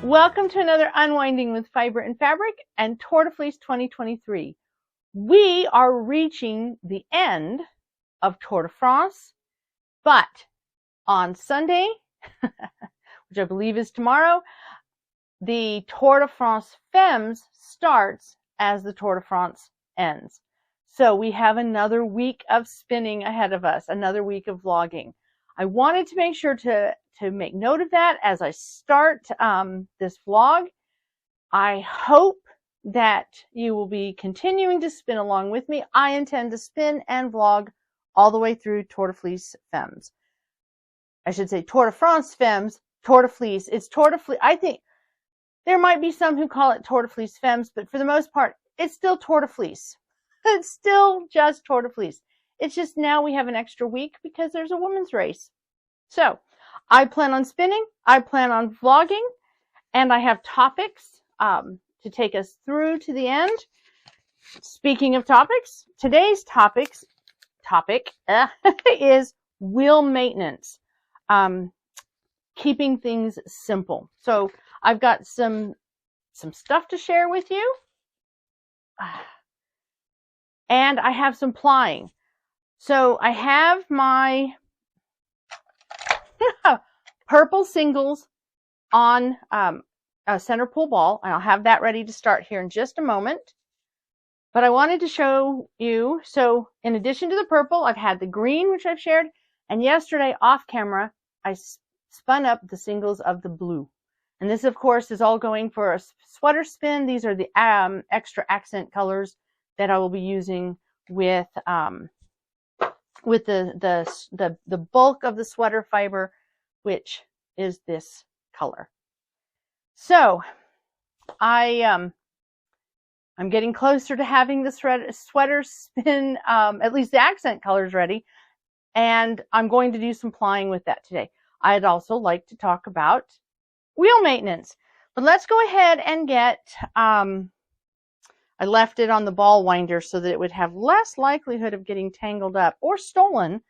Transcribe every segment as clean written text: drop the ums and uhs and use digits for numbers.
Welcome to another Unwinding with Fiber and Fabric and Tour de Fleece 2023. We are reaching the end of Tour de France, but on Sunday, which I believe is tomorrow, the Tour de France Femmes starts as the Tour de France ends. So we have another week of spinning ahead of us, another week of vlogging. I wanted to make sure to make note of that as I start this vlog. I hope that you will be continuing to spin along with me. I intend to spin and vlog all the way through Tour de Fleece Femmes. I should say Tour de France Femmes, Tour de Fleece. It's Tour de Fleece. I think there might be some who call it Tour de Fleece Femmes, but for the most part, it's still Tour de Fleece. It's still just Tour de Fleece. It's just now we have an extra week because there's a women's race. So I plan on spinning, I plan on vlogging, and I have topics to take us through to the end. Speaking of topics, today's topic is wheel maintenance, keeping things simple. So I've got some stuff to share with you, and I have some plying. So I have my purple singles on a center pull ball, and I'll have that ready to start here in just a moment. But I wanted to show you, so in addition to the purple, I've had the green, which I've shared, and yesterday off camera, I spun up the singles of the blue. And this, of course, is all going for a sweater spin. These are the extra accent colors that I will be using with the bulk of the sweater fiber, which is this color. So I'm getting closer to having the sweater spin, at least the accent colors ready, and I'm going to do some plying with that today. I'd also like to talk about wheel maintenance, but let's go ahead and get, I left it on the ball winder so that it would have less likelihood of getting tangled up or stolen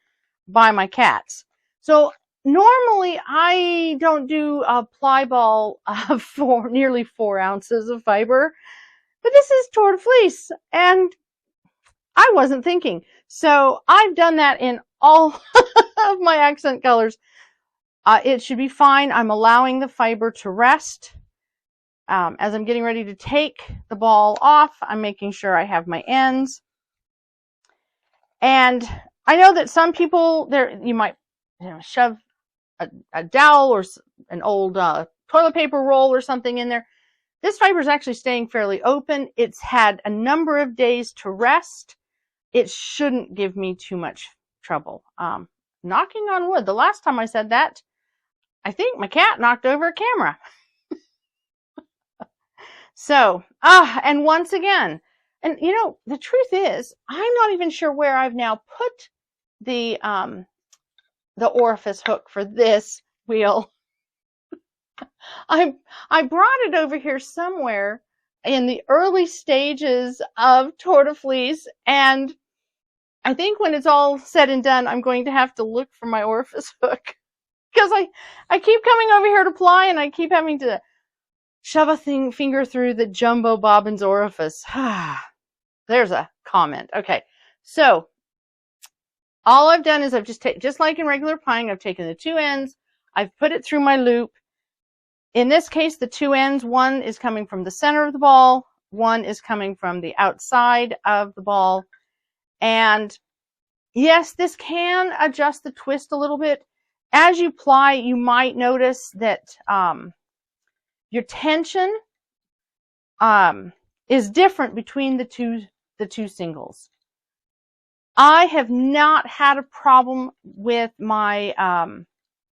by my cats. So normally I don't do a ply ball for nearly 4 ounces of fiber, but this is Tour de Fleece and I wasn't thinking. So I've done that in all of my accent colors. It should be fine. I'm allowing the fiber to rest. As I'm getting ready to take the ball off, I'm making sure I have my ends. And I know that some people, you might shove a dowel or an old toilet paper roll or something in there. This fiber is actually staying fairly open. It's had a number of days to rest. It shouldn't give me too much trouble. Knocking on wood. The last time I said that, I think my cat knocked over a camera. So, and once again, and you know, the truth is, I'm not even sure where I've now put the Orifice hook for this wheel. I brought it over here somewhere in the early stages of Tour de Fleece, and I think when it's all said and done, I'm going to have to look for my Orifice hook because I keep coming over here to ply, and I keep having to shove a finger through the jumbo bobbin's orifice. There's a comment. Okay, so all I've done is I've just like in regular plying, I've taken the 2 ends, I've put it through my loop. In this case, the 2 ends, one is coming from the center of the ball, one is coming from the outside of the ball. And yes, this can adjust the twist a little bit. As you ply, you might notice that your tension is different between the two singles. I have not had a problem with my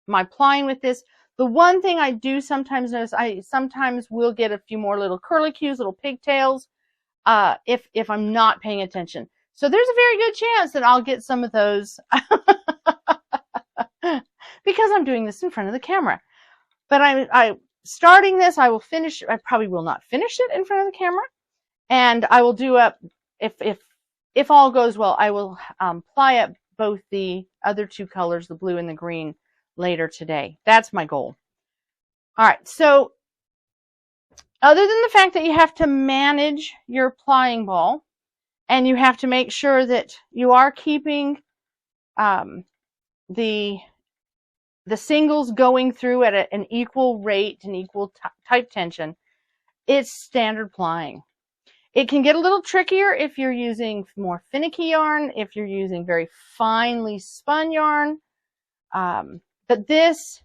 my plying with this. The one thing I do sometimes notice, I sometimes will get a few more little curlicues, little pigtails, if I'm not paying attention. So there's a very good chance that I'll get some of those because I'm doing this in front of the camera. But I starting this, I will finish. I probably will not finish it in front of the camera, and I will do up if all goes well. I will ply up both the other 2 colors, the blue and the green, later today. That's my goal. All right, so other than the fact that you have to manage your plying ball and you have to make sure that you are keeping the singles going through at an equal rate and equal type tension, it's standard plying. It can get a little trickier if you're using more finicky yarn, if you're using very finely spun yarn. But this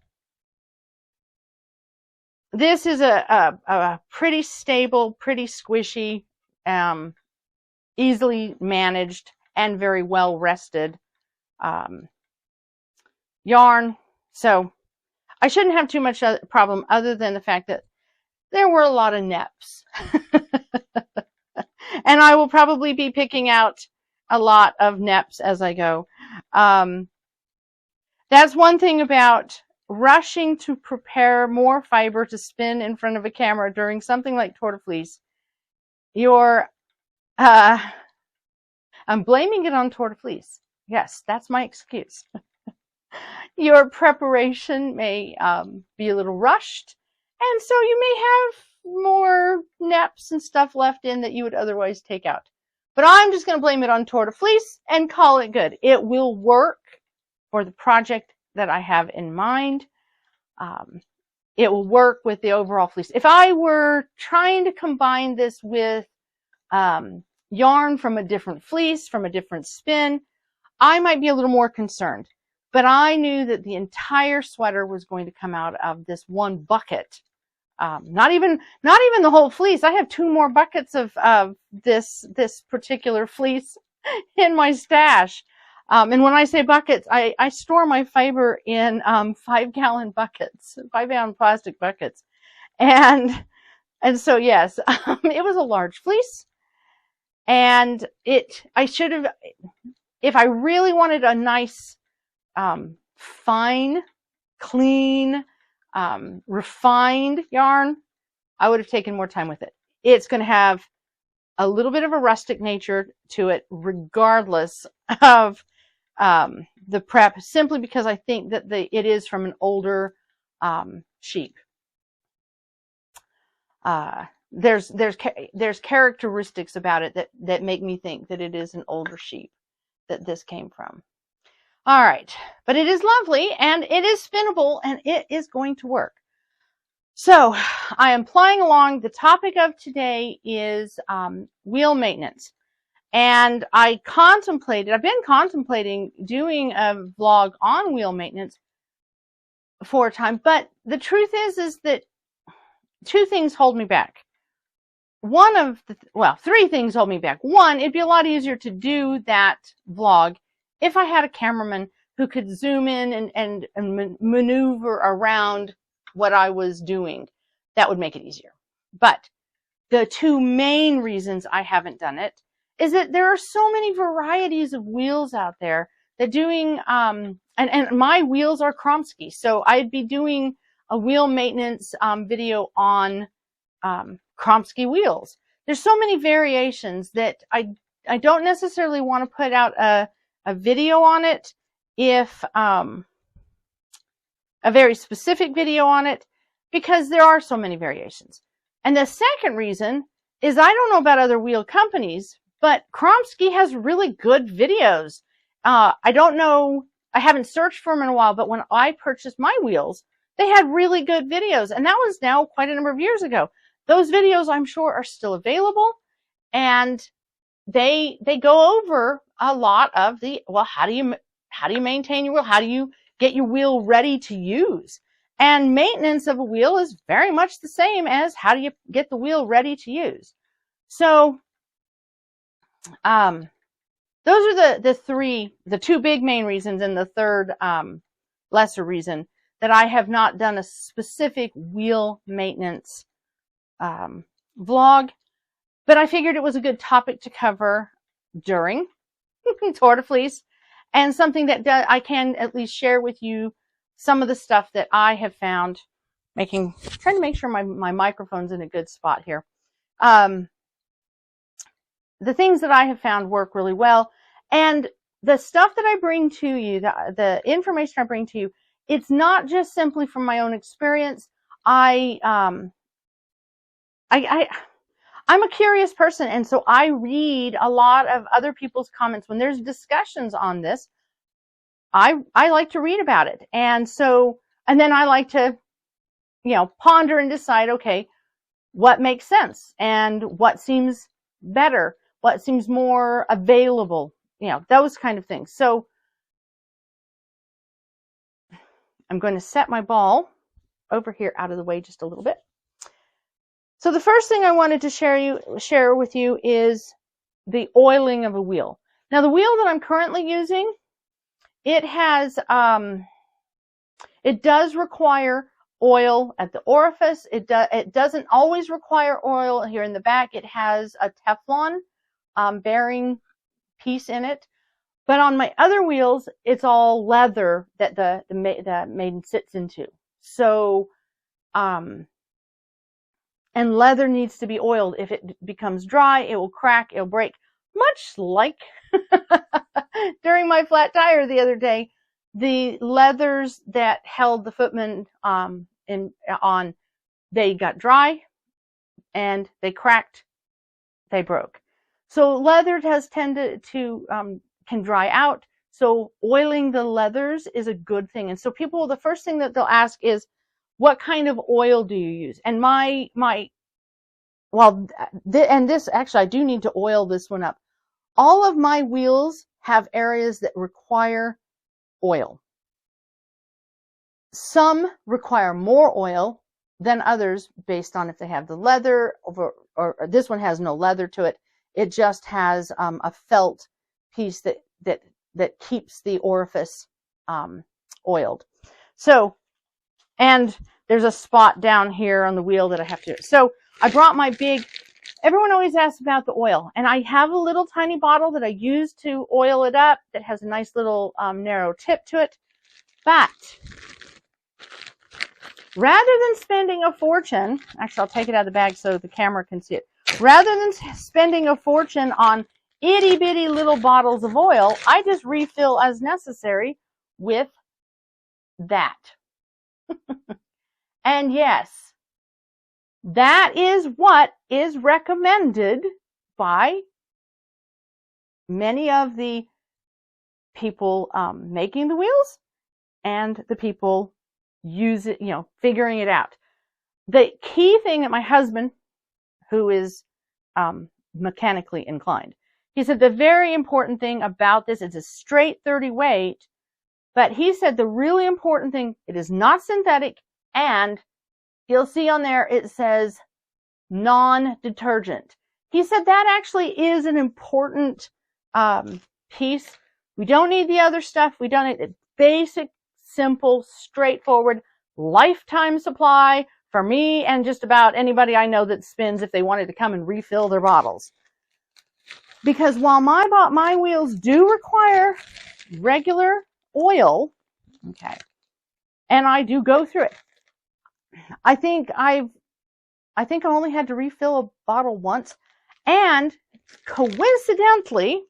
is a pretty stable, pretty squishy, easily managed, and very well rested yarn. So I shouldn't have too much problem other than the fact that there were a lot of neps. And I will probably be picking out a lot of neps as I go. That's one thing about rushing to prepare more fiber to spin in front of a camera during something like Tour de Fleece. I'm blaming it on Tour de Fleece. Yes, that's my excuse. Your preparation may be a little rushed, and so you may have more neps and stuff left in that you would otherwise take out. But I'm just going to blame it on Tour de Fleece and call it good. It will work for the project that I have in mind. It will work with the overall fleece. If I were trying to combine this with yarn from a different fleece, from a different spin, I might be a little more concerned. But I knew that the entire sweater was going to come out of this one bucket. Not even the whole fleece. I have 2 more buckets of this particular fleece in my stash. And when I say buckets, I store my fiber in 5-gallon buckets, 5-gallon plastic buckets. And so yes, it was a large fleece. And I should have, if I really wanted a nice fine, clean, refined yarn, I would have taken more time with it. It's going to have a little bit of a rustic nature to it, regardless of the prep, simply because I think that it is from an older sheep. There's characteristics about it that make me think that it is an older sheep that this came from. All right, but it is lovely and it is spinnable and it is going to work. So I am plying along. The topic of today is wheel maintenance. And I've been contemplating doing a vlog on wheel maintenance for a time, but the truth is that 2 things hold me back. 3 things hold me back. One, it'd be a lot easier to do that vlog if I had a cameraman who could zoom in and maneuver around what I was doing. That would make it easier. But the 2 main reasons I haven't done it is that there are so many varieties of wheels out there that doing, and my wheels are Kromsky. So I'd be doing a wheel maintenance video on Kromsky wheels. There's so many variations that I don't necessarily want to put out a video on it, if a very specific video on it, because there are so many variations. And the second reason is I don't know about other wheel companies, but Kromsky has really good videos. I don't know, I haven't searched for them in a while, but when I purchased my wheels, they had really good videos, and that was now quite a number of years ago. Those videos, I'm sure, are still available, and they go over a lot of the, well, how do you maintain your wheel? How do you get your wheel ready to use? And maintenance of a wheel is very much the same as how do you get the wheel ready to use. So those are the 2 big main reasons, and the third lesser reason that I have not done a specific wheel maintenance vlog, but I figured it was a good topic to cover during Tour de Fleece, and something that I can at least share with you some of the stuff that I have found, trying to make sure my microphone's in a good spot here. The things that I have found work really well, and the stuff that I bring to you, the information I bring to you, it's not just simply from my own experience. I I'm a curious person, and so I read a lot of other people's comments. When there's discussions on this, I like to read about it. And so, and then I like to, ponder and decide, okay, what makes sense and what seems better, what seems more available, those kind of things. So I'm going to set my ball over here out of the way just a little bit. So the first thing I wanted to share with you is the oiling of a wheel. Now the wheel that I'm currently using, it has, it does require oil at the orifice. It doesn't always require oil here in the back. It has a Teflon bearing piece in it. But on my other wheels, it's all leather that the maiden sits into. So, and leather needs to be oiled. If it becomes dry, it will crack, it'll break. Much like during my flat tire the other day, the leathers that held the footman they got dry and they cracked, they broke. So leather has tended to can dry out. So oiling the leathers is a good thing. And so people, the first thing that they'll ask is, what kind of oil do you use? And this actually, I do need to oil this one up. All of my wheels have areas that require oil. Some require more oil than others based on if they have the leather, or this one has no leather to it. It just has a felt piece that keeps the orifice oiled. So, and there's a spot down here on the wheel that I have to. So I brought my big, everyone always asks about the oil, and I have a little tiny bottle that I use to oil it up that has a nice little narrow tip to it. But rather than spending a fortune, actually I'll take it out of the bag so the camera can see it. Rather than spending a fortune on itty bitty little bottles of oil, I just refill as necessary with that. And yes, that is what is recommended by many of the people making the wheels and the people figuring it out. The key thing that my husband, who is mechanically inclined, he said the very important thing about this is a straight 30 weight, but he said the really important thing, it is not synthetic, and you'll see on there it says non-detergent. He said that actually is an important piece. We don't need the other stuff. We don't need it. Basic, simple, straightforward, lifetime supply for me and just about anybody I know that spins if they wanted to come and refill their bottles. Because while my wheels do require regular oil, okay, and I do go through it, I think I only had to refill a bottle once, and coincidentally,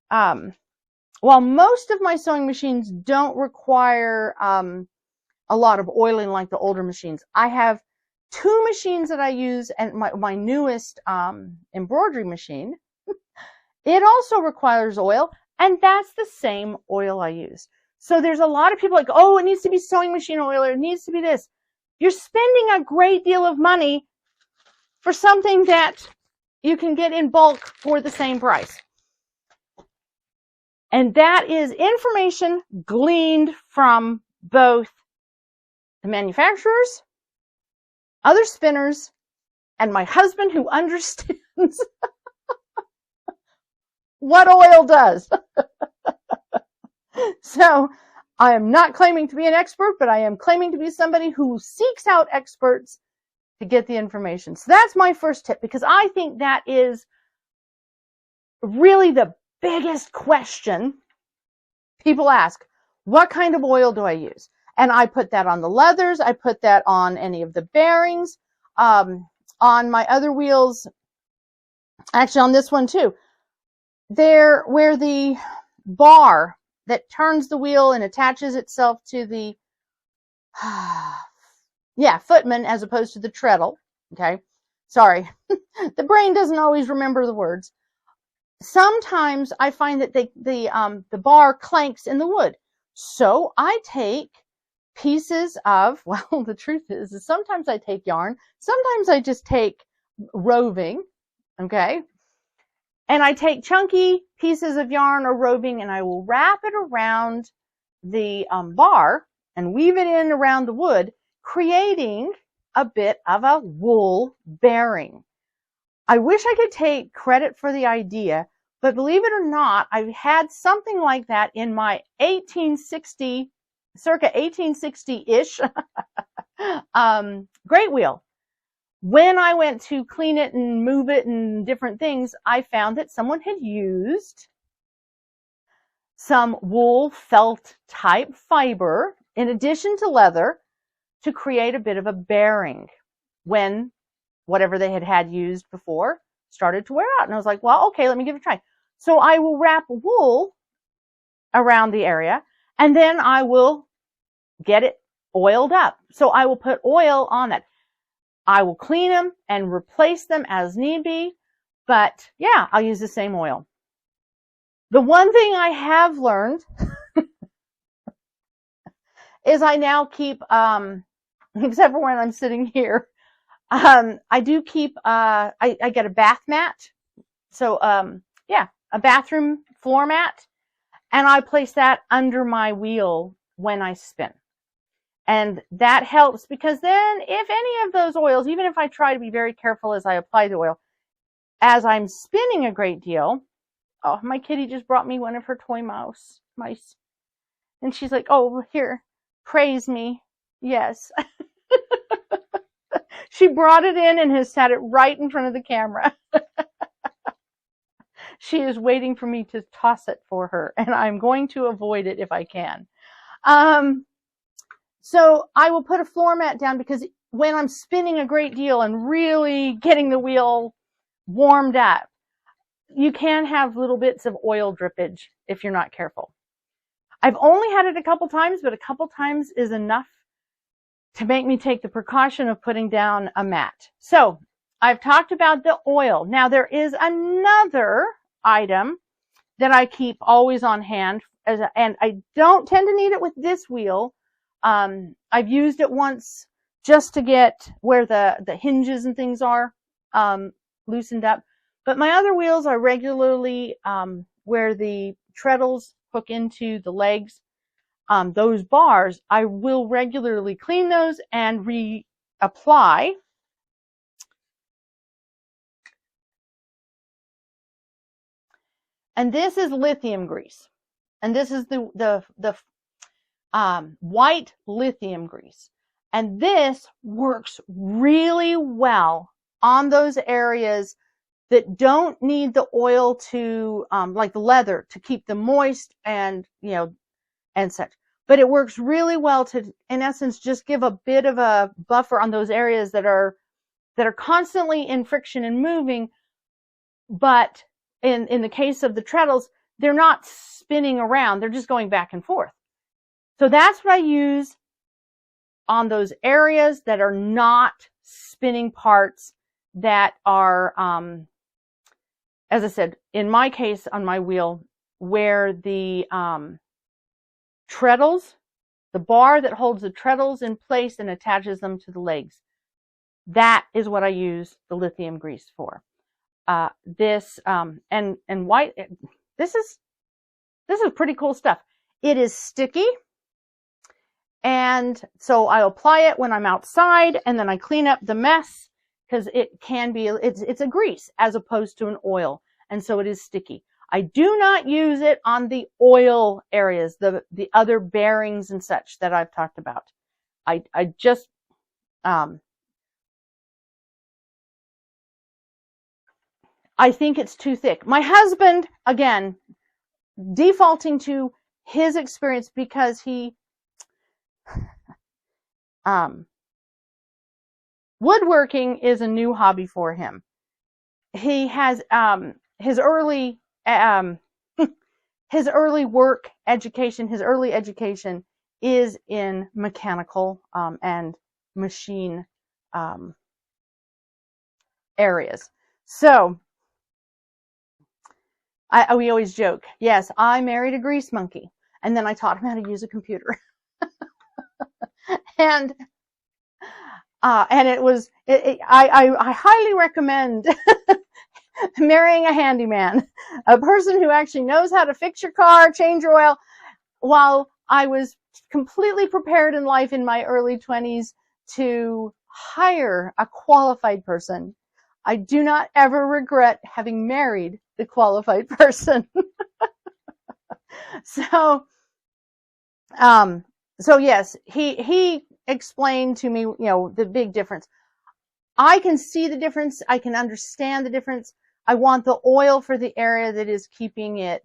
while most of my sewing machines don't require a lot of oiling like the older machines, I have two machines that I use, and my newest embroidery machine, it also requires oil, and that's the same oil I use. So there's a lot of people like, oh, it needs to be sewing machine oil, or it needs to be this. You're spending a great deal of money for something that you can get in bulk for the same price. And that is information gleaned from both the manufacturers, other spinners, and my husband, who understands what oil does. So I am not claiming to be an expert, but I am claiming to be somebody who seeks out experts to get the information. So that's my first tip, because I think that is really the biggest question people ask. What kind of oil do I use? And I put that on the leathers. I put that on any of the bearings. On my other wheels, actually on this one too, there where the bar that turns the wheel and attaches itself to the footman as opposed to the treadle, okay? Sorry, the brain doesn't always remember the words. Sometimes I find that the bar clanks in the wood. So I take pieces of, well, the truth is sometimes I take yarn, sometimes I just take roving, okay? And I take chunky pieces of yarn or roving and I will wrap it around the bar and weave it in around the wood, creating a bit of a wool bearing. I wish I could take credit for the idea, but believe it or not, I've had something like that in my circa 1860-ish great wheel. When I went to clean it and move it and different things, I found that someone had used some wool felt type fiber in addition to leather to create a bit of a bearing when whatever they had used before started to wear out. And I was like, well, okay, let me give it a try. So I will wrap wool around the area and then I will get it oiled up. So I will put oil on that. I will clean them and replace them as need be, but yeah, I'll use the same oil. The one thing I have learned is I now keep, except for when I'm sitting here, I do keep, I get a bath mat. So, yeah, a bathroom floor mat, and I place that under my wheel when I spin. And that helps because then if any of those oils, even if I try to be very careful as I apply the oil, as I'm spinning a great deal, oh, my kitty just brought me one of her toy mice. And she's like, oh, here, praise me. Yes. She brought it in and has sat it right in front of the camera. She is waiting for me to toss it for her, and I'm going to avoid it if I can. So I will put a floor mat down because when I'm spinning a great deal and really getting the wheel warmed up, you can have little bits of oil drippage if you're not careful. I've only had it a couple times, but a couple times is enough to make me take the precaution of putting down a mat. So I've talked about the oil. Now there is another item that I keep always on hand, and I don't tend to need it with this wheel. I've used it once just to get where the hinges and things are loosened up. But my other wheels are regularly where the treadles hook into the legs. Those bars, I will regularly clean those and reapply. And this is lithium grease. And this is the white lithium grease. And this works really well on those areas that don't need the oil to, like the leather, to keep them moist and, you know, and such. But it works really well to, in essence, just give a bit of a buffer on those areas that are constantly in friction and moving. But in the case of the treadles, they're not spinning around. They're just going back and forth. So that's what I use on those areas that are not spinning parts that are, as I said, in my case on my wheel, where the treadles, the bar that holds the treadles in place and attaches them to the legs, that is what I use the lithium grease for. This and white, this is pretty cool stuff. It is sticky, and so I apply it when I'm outside, and then I clean up the mess because it can be, it's a grease as opposed to an oil, and so it is sticky. I do not use it on the oil areas, the other bearings and such that I've talked about. I just I think it's too thick. My husband, again, defaulting to his experience because he woodworking is a new hobby for him. He has his early work education, his early education is in mechanical and machine areas. So we always joke, yes, I married a grease monkey, and then I taught him how to use a computer. and it was, I highly recommend marrying a handyman, a person who actually knows how to fix your car, change your oil. While I was completely prepared in life in my early 20s to hire a qualified person, I do not ever regret having married the qualified person. So yes, he explained to me, the big difference. I can see the difference. I can understand the difference. I want the oil for the area that is keeping it,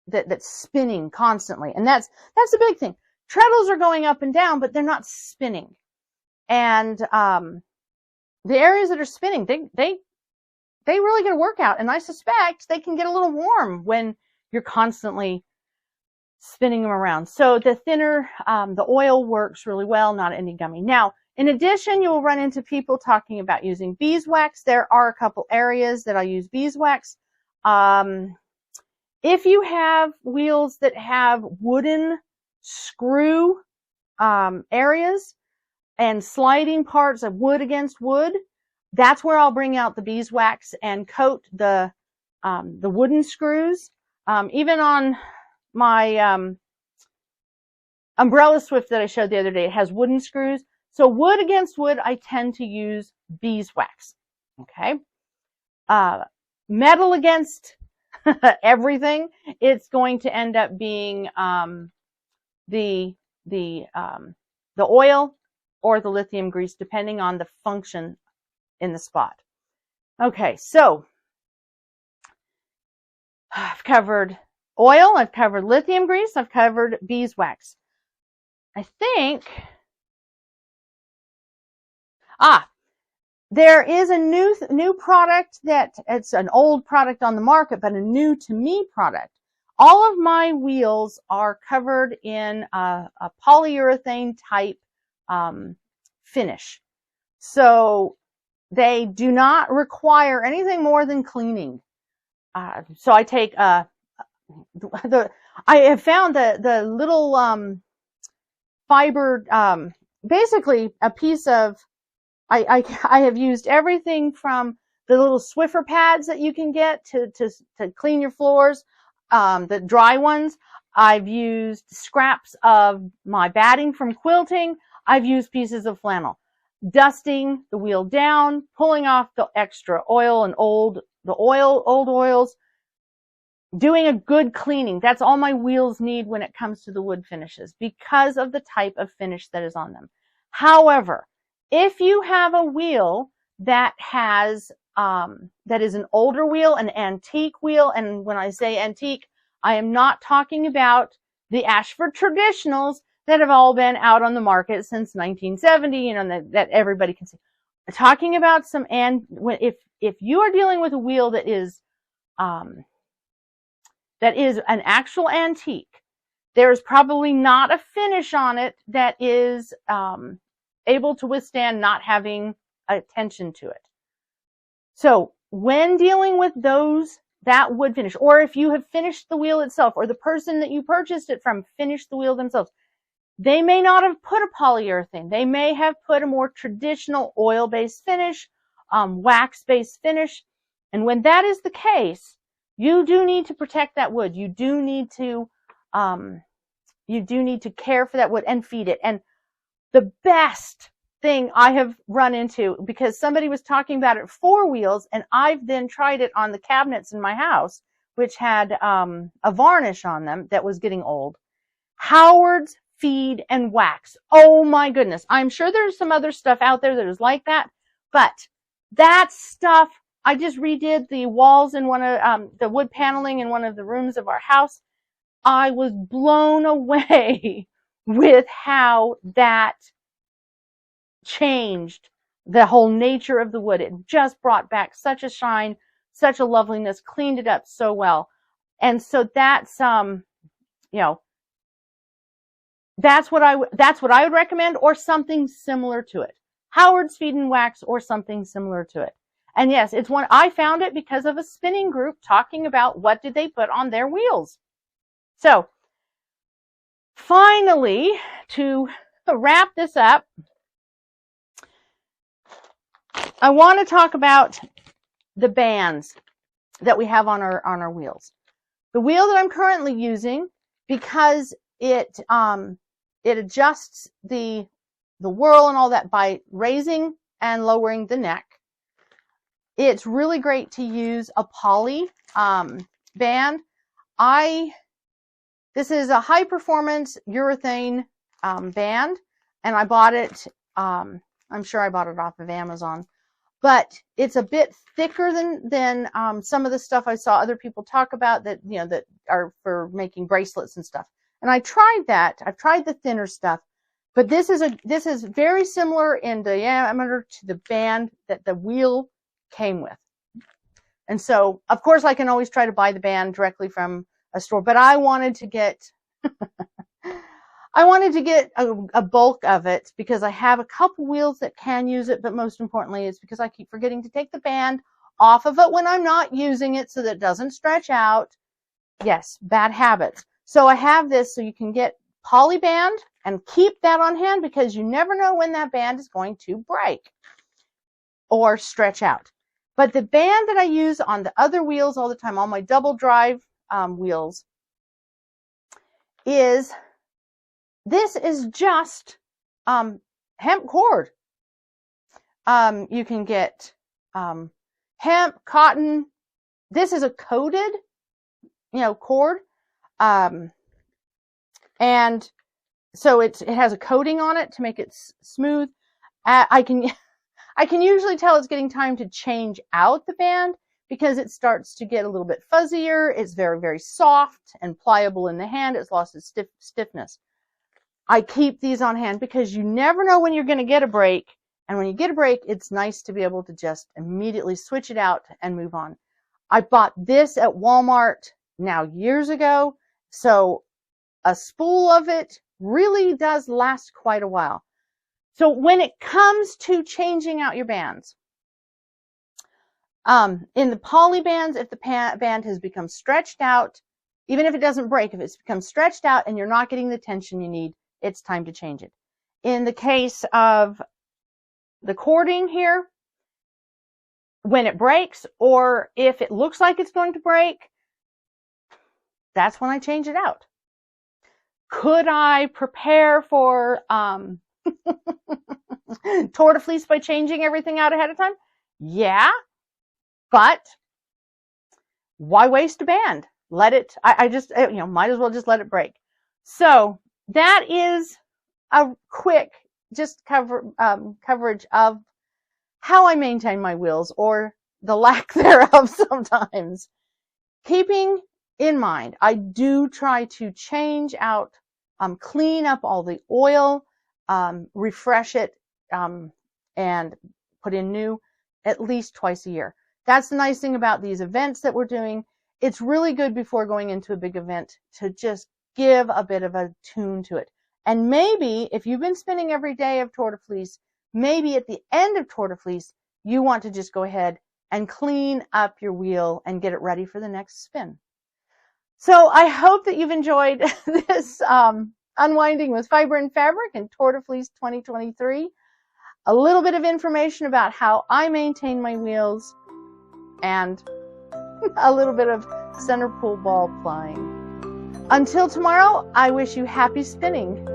that's spinning constantly. And that's the big thing. Treadles are going up and down, but they're not spinning. And, the areas that are spinning, they really get a workout. And I suspect they can get a little warm when you're constantly spinning them around. So the thinner, the oil works really well, not any gummy. Now, in addition, you will run into people talking about using beeswax. There are a couple areas that I use beeswax. If you have wheels that have wooden screw areas and sliding parts of wood against wood, that's where I'll bring out the beeswax and coat the wooden screws. Even on my umbrella Swift that I showed the other day, it has wooden screws. So wood against wood, I tend to use beeswax. Okay. Metal against everything, it's going to end up being the oil or the lithium grease, depending on the function in the spot. Okay, so I've covered oil, I've covered lithium grease, I've covered beeswax. I think, there is a new product that it's an old product on the market, but a new to me product. All of my wheels are covered in a polyurethane type finish. So they do not require anything more than cleaning. So I take I have found the little fiber, basically a piece of, I have used everything from the little Swiffer pads that you can get to clean your floors, the dry ones. I've used scraps of my batting from quilting. I've used pieces of flannel. Dusting the wheel down, pulling off the extra oil and old oils, doing a good cleaning. That's all my wheels need when it comes to the wood finishes, because of the type of finish that is on them. However, if you have a wheel that has, that is an older wheel, an antique wheel, and when I say antique, I am not talking about the Ashford traditionals that have all been out on the market since 1970, that everybody can see. I'm talking about some, and if you are dealing with a wheel that is an actual antique, there's probably not a finish on it that is, able to withstand not having attention to it. So when dealing with that wood finish, or if you have finished the wheel itself, or the person that you purchased it from finished the wheel themselves, they may not have put a polyurethane. They may have put a more traditional oil-based finish, wax-based finish. And when that is the case, you do need to protect that wood. You do need to care for that wood and feed it. And the best thing I have run into, because somebody was talking about it 4 wheels, and I've then tried it on the cabinets in my house, which had a varnish on them that was getting old. Howard's Feed and Wax. Oh my goodness. I'm sure there's some other stuff out there that is like that, but that stuff, I just redid the walls in one of the wood paneling in one of the rooms of our house. I was blown away with how that changed the whole nature of the wood. It just brought back such a shine, such a loveliness, cleaned it up so well. And so that's, that's what I would recommend, or something similar to it. Howard's Feed and Wax or something similar to it. And yes, it's one, I found it because of a spinning group talking about what did they put on their wheels. So finally, to wrap this up, I want to talk about the bands that we have on our wheels. The wheel that I'm currently using, because it adjusts the whirl and all that by raising and lowering the neck. It's really great to use a poly band. This is a high performance urethane band, and I bought it, I'm sure I bought it off of Amazon, but it's a bit thicker than some of the stuff I saw other people talk about that, you know, that are for making bracelets and stuff. And I tried that. I've tried the thinner stuff, but this is very similar in diameter to the band that the wheel came with. And so, of course, I can always try to buy the band directly from a store, but I wanted to get a bulk of it because I have a couple wheels that can use it, but most importantly, it's because I keep forgetting to take the band off of it when I'm not using it so that it doesn't stretch out. Yes, bad habits. So I have this so you can get poly band and keep that on hand because you never know when that band is going to break or stretch out. But the band that I use on the other wheels all the time, on my double drive wheels, this is just hemp cord. You can get hemp, cotton. This is a coated, cord, and so it has a coating on it to make it smooth. I can usually tell it's getting time to change out the band because it starts to get a little bit fuzzier. It's very, very soft and pliable in the hand. It's lost its stiffness. I keep these on hand because you never know when you're going to get a break. And when you get a break, it's nice to be able to just immediately switch it out and move on. I bought this at Walmart now years ago. So a spool of it really does last quite a while. So when it comes to changing out your bands, in the poly bands, if the band has become stretched out, even if it doesn't break, if it's become stretched out and you're not getting the tension you need, it's time to change it. In the case of the cording here, when it breaks or if it looks like it's going to break, that's when I change it out. Could I prepare for Tour de Fleece by changing everything out ahead of time? Yeah, but why waste a band? Let it, I just, might as well just let it break. So that is a quick just coverage of how I maintain my wheels, or the lack thereof sometimes. Keeping in mind, I do try to change out, clean up all the oil, refresh it, and put in new at least twice a year. That's the nice thing about these events that we're doing. It's really good before going into a big event to just give a bit of a tune to it. And maybe if you've been spinning every day of Tour de Fleece, maybe at the end of Tour de Fleece, you want to just go ahead and clean up your wheel and get it ready for the next spin. So I hope that you've enjoyed this Unwinding with Fiber and Fabric and Tour de Fleece 2023. A little bit of information about how I maintain my wheels and a little bit of center pull ball plying. Until tomorrow, I wish you happy spinning.